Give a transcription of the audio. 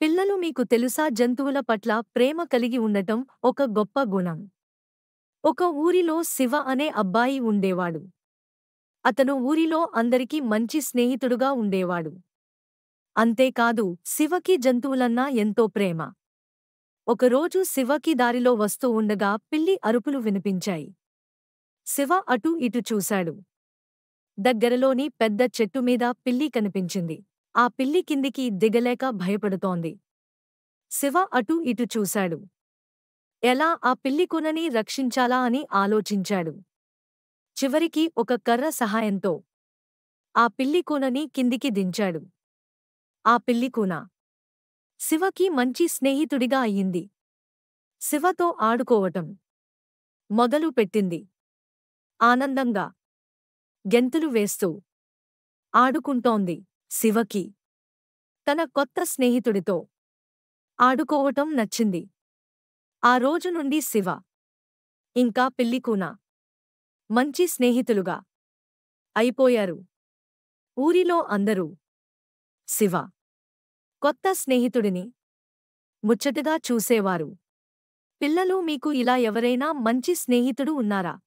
పిల్లలు మీకు తెలుసా జంతువుల పట్ల ప్రేమ కలిగి ఉండటం ఒక గొప్ప గుణం. ఒక ఊరిలో శివ అనే అబ్బాయి ఉండేవాడు. అతను ఊరిలో అందరికీ మంచి స్నేహితుడుగా ఉండేవాడు. అంతేకాదు శివకి జంతువులన్నా ఎంతో ప్రేమ. ఒకరోజు శివకి దారిలో వస్తూ ఉండగా పిల్లి అరుపులు వినిపించాయి. శివ అటూ ఇటూ చూశాడు. దగ్గరలోని పెద్ద చెట్టు మీద పిల్లి కనిపించింది. ఆ పిల్లి కిందికి దిగలేక భయపడుతోంది. శివ అటూ ఇటూ చూశాడు. ఎలా ఆ పిల్లి కూనని రక్షించాలా అని ఆలోచించాడు. చివరికి ఒక కర్ర సహాయంతో ఆ పిల్లి కూనని కిందికి దించాడు. ఆ పిల్లి కూన శివకి మంచి స్నేహితుడిగా అయ్యింది. శివతో ఆడుకోవటం మొదలు పెట్టింది. ఆనందంగా గెంతులు వేస్తూ ఆడుకుంటోంది. శివకి తన కొత్త స్నేహితుడితో ఆడుకోవటం నచ్చింది. ఆ రోజు నుండి శివ ఇంకా పిల్లికూన మంచి స్నేహితులుగా అయిపోయారు. ఊరిలో అందరూ శివ కొత్త స్నేహితుడిని ముచ్చటగా చూసేవారు. పిల్లలు మీకు ఇలా ఎవరైనా మంచి స్నేహితుడు ఉన్నారా?